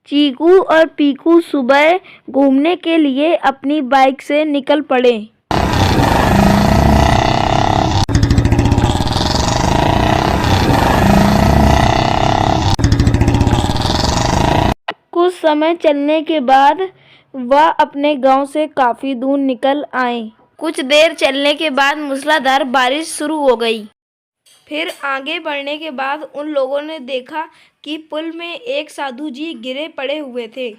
चीकू और पीकू सुबह घूमने के लिए अपनी बाइक से निकल पड़े। कुछ समय चलने के बाद वह अपने गांव से काफी दूर निकल आए। कुछ देर चलने के बाद मूसलाधार बारिश शुरू हो गई। फिर आगे बढ़ने के बाद उन लोगों ने देखा कि पुल में एक साधु जी गिरे पड़े हुए थे।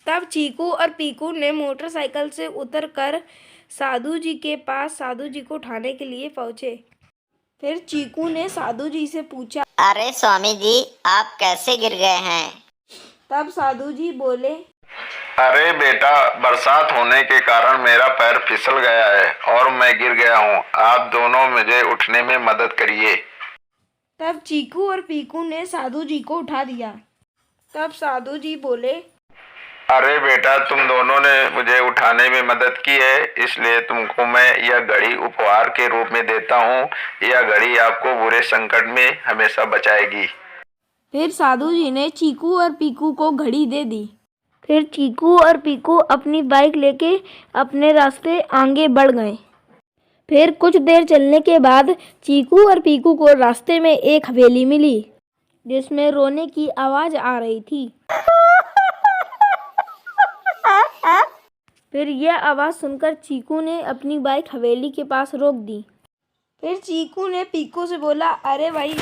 तब चीकू और पीकू ने मोटरसाइकिल से उतरकर साधु जी के पास साधु जी को उठाने के लिए पहुंचे। फिर चीकू ने साधु जी से पूछा, अरे स्वामी जी, आप कैसे गिर गए हैं? तब साधु जी बोले, अरे बेटा, बरसात होने के कारण मेरा पैर फिसल गया है और मैं गिर गया हूँ। आप दोनों मुझे उठने में मदद करिए। तब चीकू और पीकू ने साधु जी को उठा दिया। तब साधु जी बोले, अरे बेटा, तुम दोनों ने मुझे उठाने में मदद की है, इसलिए तुमको मैं यह घड़ी उपहार के रूप में देता हूँ। यह घड़ी आपको बुरे संकट में हमेशा बचाएगी। फिर साधु जी ने चीकू और पीकू को घड़ी दे दी। फिर चीकू और पीकू अपनी बाइक लेके अपने रास्ते आगे बढ़ गए। फिर कुछ देर चलने के बाद चीकू और पीकू को रास्ते में एक हवेली मिली, जिसमें रोने की आवाज़ आ रही थी। फिर यह आवाज़ सुनकर चीकू ने अपनी बाइक हवेली के पास रोक दी। फिर चीकू ने पीकू से बोला, अरे भाई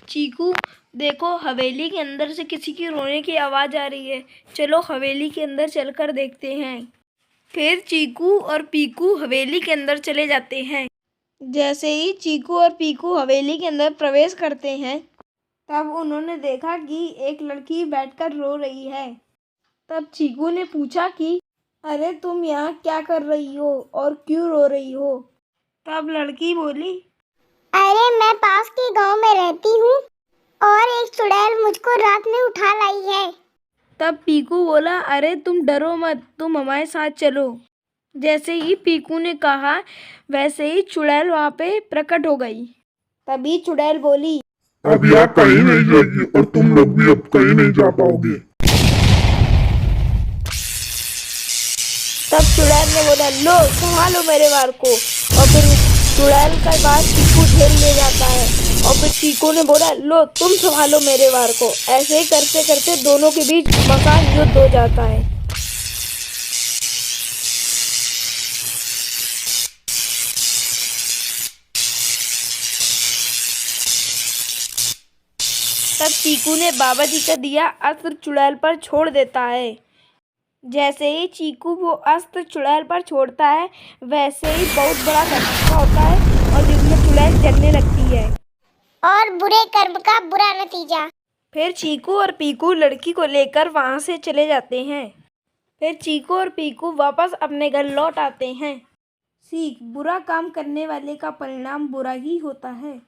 चीकू, देखो हवेली के अंदर से किसी की रोने की आवाज़ आ रही है, चलो हवेली के अंदर चलकर देखते हैं। फिर चीकू और पीकू हवेली के अंदर चले जाते हैं। जैसे ही चीकू और पीकू हवेली के अंदर प्रवेश करते हैं, तब उन्होंने देखा कि एक लड़की बैठकर रो रही है। तब चीकू ने पूछा कि अरे तुम यहाँ क्या कर रही हो और क्यों रो रही हो? तब लड़की बोली, अरे मैं पास के गांव में रहती हूँ और एक चुड़ैल मुझको रात में उठा लाई है। तब पीकू बोला, अरे तुम डरो मत, तुम हमारे साथ चलो। जैसे ही पीकू ने कहा, वैसे ही चुड़ैल वहाँ पे प्रकट हो गई। तभी चुड़ैल बोली, अब यहाँ कहीं नहीं जाएगी और तुम लोग भी अब कहीं नहीं जा पाओगे। तब चुड़ैल ने बोला, लो संभालो मेरे वार को। और फिर चुड़ैल का बात चीकू झेल ले जाता है और फिर चीकू ने बोला, लो तुम संभालो मेरे वार को। ऐसे ही करते करते दोनों के बीच मसान युद्ध हो जाता है। तब चीकू ने बाबा जी का दिया अस्त्र चुड़ैल पर छोड़ देता है। जैसे ही चीकू वो अस्त्र चुड़ैल पर छोड़ता है, वैसे ही बहुत बड़ा धमाका होता है और जिसमें चुड़ैल जलने लगती है। और बुरे कर्म का बुरा नतीजा। फिर चीकू और पीकू लड़की को लेकर वहाँ से चले जाते हैं। फिर चीकू और पीकू वापस अपने घर लौट आते हैं। सीख, बुरा काम करने वाले का परिणाम बुरा ही होता है।